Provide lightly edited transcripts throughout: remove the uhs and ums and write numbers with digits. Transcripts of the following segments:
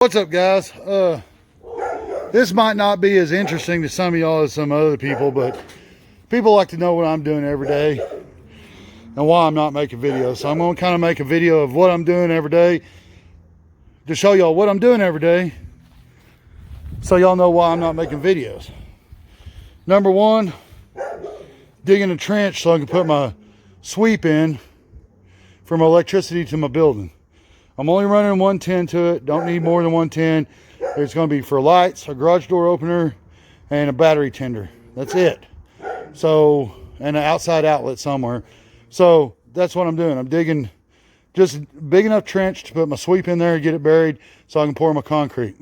What's up, guys? This might not be as interesting to some of y'all as some other people, but people like to know what I'm doing every day and why I'm not making videos. So I'm going to kind of make a video of what I'm doing every day to show y'all what I'm doing every day so y'all know why I'm not making videos. Number one, digging a trench so I can put my sweep in for my electricity to my building. I'm only running 110 to it. Don't need more than 110. It's going to be for lights, a garage door opener, and a battery tender. That's it. So, and an outside outlet somewhere. So that's what I'm doing. I'm digging just big enough trench to put my sweep in there and get it buried so I can pour my concrete.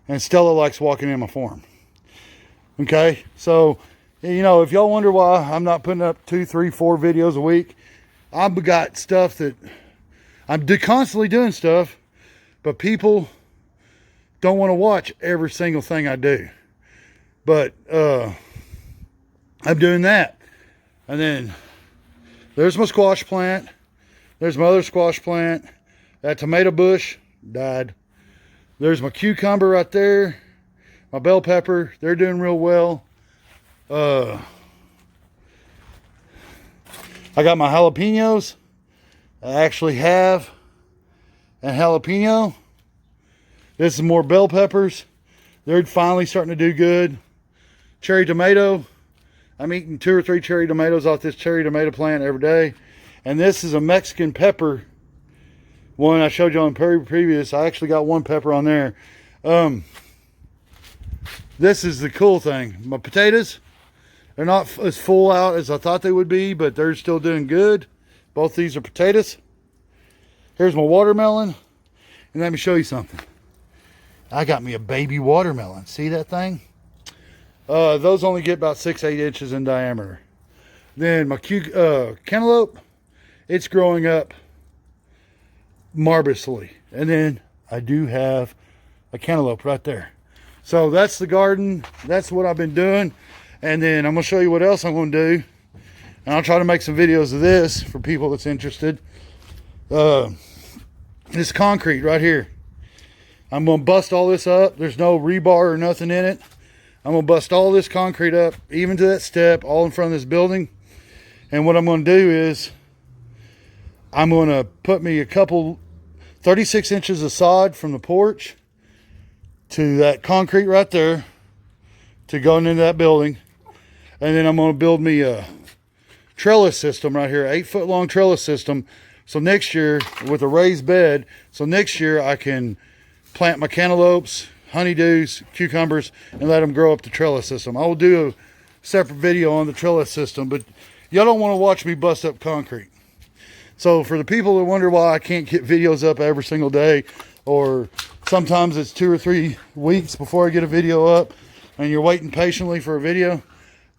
And Stella likes walking in my farm. Okay, so you know, if y'all wonder why I'm not putting up 2, 3, 4 videos a week, I've got stuff that I'm constantly doing stuff, but people don't want to watch every single thing I do. But I'm doing that. And then there's my squash plant. There's my other squash plant. That tomato bush died. There's my cucumber right there. My bell pepper. They're doing real well. I got my jalapenos. I actually have a jalapeno. This is more bell peppers. They're finally starting to do good. Cherry tomato. I'm eating 2 or 3 cherry tomatoes off this cherry tomato plant every day. And this is a Mexican pepper one I showed you on previous. I actually got 1 pepper on there. This is the cool thing. My potatoes, they're not as full out as I thought they would be, but they're still doing good. Both these are potatoes. Here's my watermelon. And let me show you something. I got me a baby watermelon. See that thing? Those only get about 6-8 inches in diameter. Then my cantaloupe, it's growing up marvelously. And then I do have a cantaloupe right there. So that's the garden. That's what I've been doing. And then I'm going to show you what else I'm going to do. And I'll try to make some videos of this for people that's interested. This concrete right here. I'm going to bust all this up. There's no rebar or nothing in it. I'm going to bust all this concrete up, even to that step, all in front of this building. And what I'm going to do is, I'm going to put me a couple 36 inches of sod from the porch to that concrete right there to go into that building. And then I'm going to build me a trellis system right here, 8-foot long trellis system. So next year, with a raised bed, so next year I can plant my cantaloupes, honeydews, cucumbers, and let them grow up the trellis system. I will do a separate video on the trellis system, but y'all don't want to watch me bust up concrete. So for the people that wonder why I can't get videos up every single day, or sometimes it's 2 or 3 weeks before I get a video up, and you're waiting patiently for a video,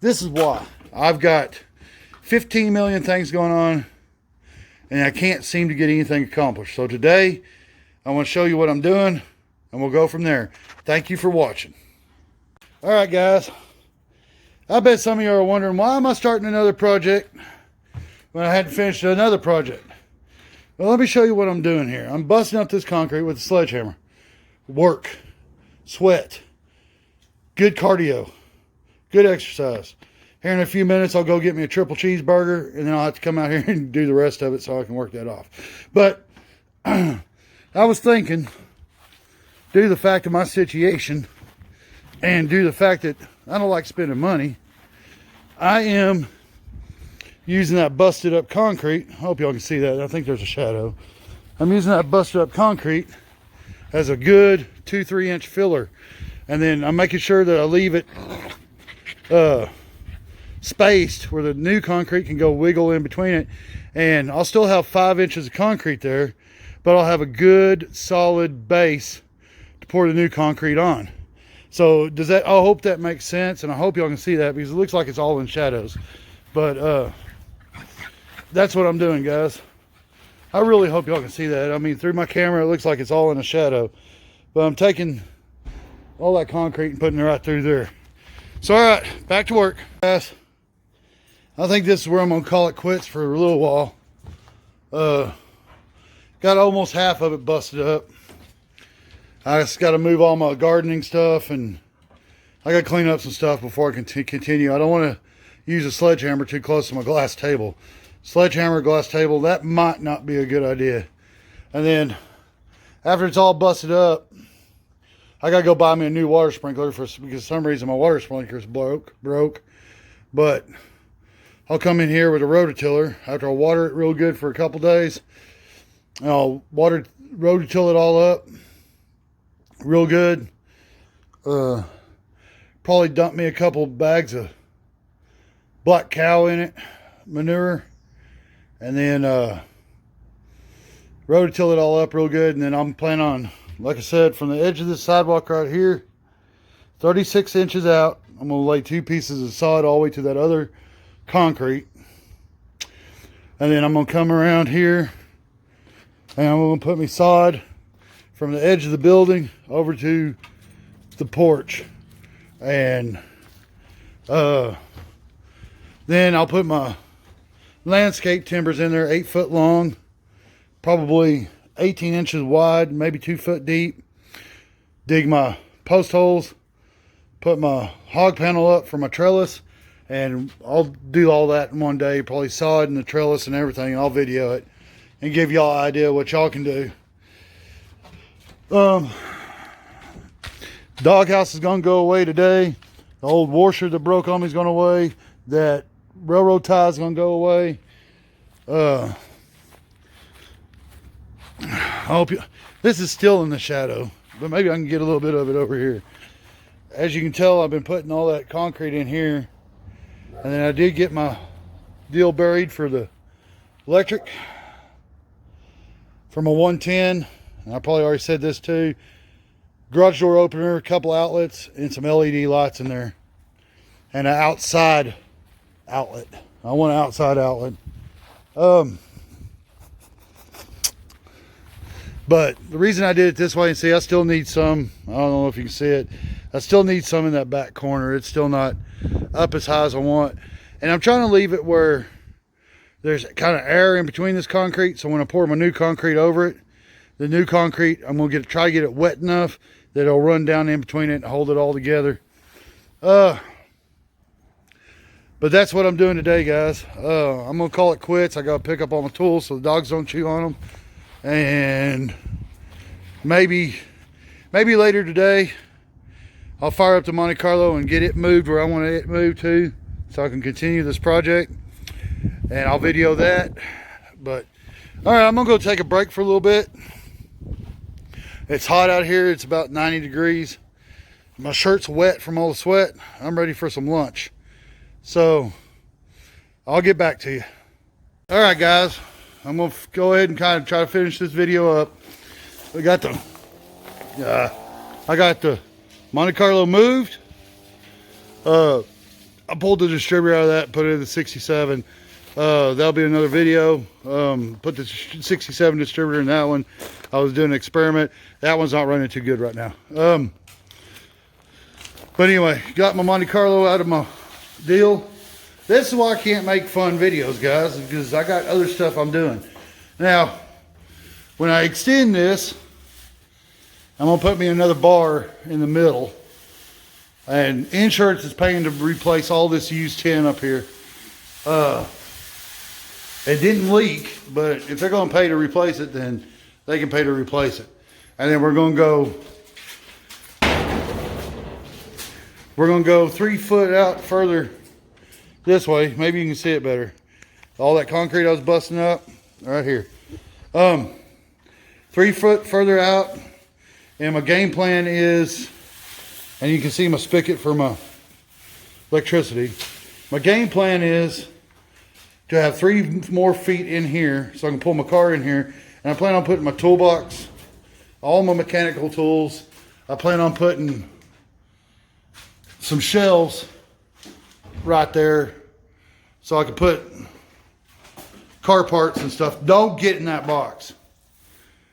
this is why. I've got 15 million things going on, and I can't seem to get anything accomplished. So today, I want to show you what I'm doing, and we'll go from there. Thank you for watching. All right, guys. I bet some of you are wondering, why am I starting another project when I hadn't finished another project? Well, let me show you what I'm doing here. I'm busting up this concrete with a sledgehammer. Work, sweat, good cardio, good exercise. Here in a few minutes, I'll go get me a triple cheeseburger, and then I'll have to come out here and do the rest of it so I can work that off. But I was thinking, due to the fact of my situation, and due to the fact that I don't like spending money, I am using that busted up concrete. I hope y'all can see that. I think there's a shadow. I'm using that busted up concrete as a good 2-3 inch filler. And then I'm making sure that I leave it spaced where the new concrete can go wiggle in between it. And I'll still have 5 inches of concrete there, but I'll have a good solid base to pour the new concrete on. So does that, I hope that makes sense, and I hope y'all can see that because it looks like it's all in shadows. But that's what I'm doing, guys. I really hope y'all can see that. I mean, through my camera, it looks like it's all in a shadow. But I'm taking all that concrete and putting it right through there. So, all right, back to work, guys. I think this is where I'm going to call it quits for a little while. Got almost half of it busted up. I just got to move all my gardening stuff, and I got to clean up some stuff before I can continue. I don't want to use a sledgehammer too close to my glass table. Sledgehammer, glass table, that might not be a good idea. And then after it's all busted up, I got to go buy me a new water sprinkler because for some reason my water sprinkler's broke. But I'll come in here with a rototiller after I water it real good for a couple days. And I'll rototill it all up real good. Probably dump me a couple bags of black cow in it, manure, and then rototill it all up real good. And then I'm planning on, like I said, from the edge of this sidewalk right here, 36 inches out, I'm going to lay 2 pieces of sod all the way to that other concrete. And then I'm going to come around here and I'm going to put me sod from the edge of the building over to the porch. And then I'll put my landscape timbers in there, 8 foot long, probably 18 inches wide, maybe 2 foot deep. Dig my post holes, put my hog panel up for my trellis, and I'll do all that in one day, probably sod and the trellis and everything, and I'll video it and give y'all an idea what y'all can do. Doghouse is gonna go away today. The old washer that broke on me is going away. That railroad tie is gonna go away. I hope you, this is still in the shadow, but maybe I can get a little bit of it over here. As you can tell, I've been putting all that concrete in here, and then I did get my deal buried for the electric from a 110. And I probably already said this too. Garage door opener, a couple outlets, and some LED lights in there, and an outside outlet. I want an outside outlet. But the reason I did it this way, and see, I still need some, I don't know if you can see it, I still need some in that back corner. It's still not up as high as I want. And I'm trying to leave it where there's kind of air in between this concrete, so when I pour my new concrete over it, the new concrete, I'm going to try to get it wet enough that it'll run down in between it and hold it all together. But that's what I'm doing today, guys. I'm going to call it quits. I got to pick up all my tools so the dogs don't chew on them. And maybe later today, I'll fire up the Monte Carlo and get it moved where I want it moved to, so I can continue this project. And I'll video that. But, all right, I'm going to go take a break for a little bit. It's hot out here. It's about 90 degrees. My shirt's wet from all the sweat. I'm ready for some lunch. So I'll get back to you. All right, guys. I'm going to go ahead and kind of try to finish this video up. We got the, I got the Monte Carlo moved. I pulled the distributor out of that, put it in the 67. That'll be another video. Put the 67 distributor in that one. I was doing an experiment. That one's not running too good right now. But anyway, got my Monte Carlo out of my deal. This is why I can't make fun videos, guys, because I got other stuff I'm doing. Now, when I extend this, I'm gonna put me another bar in the middle. And insurance is paying to replace all this used tin up here. It didn't leak, but if they're gonna pay to replace it, then they can pay to replace it. And then we're gonna go 3 foot out further this way. Maybe you can see it better. All that concrete I was busting up right here. 3 foot further out. And my game plan is, and you can see my spigot for my electricity. My game plan is to have 3 more feet in here so I can pull my car in here. And I plan on putting my toolbox, all my mechanical tools. I plan on putting some shelves right there so I can put car parts and stuff. Don't get in that box.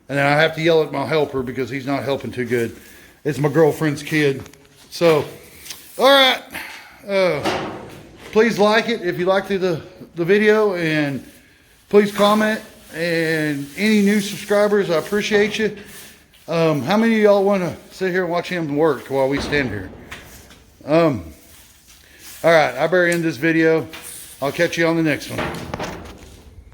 And then I have to yell at my helper because he's not helping too good. It's my girlfriend's kid. So, all right. Please like it if you liked the video, and please comment. And any new subscribers, I appreciate you. How many of y'all want to sit here and watch him work while we stand here? All right, I better end this video. I'll catch you on the next one.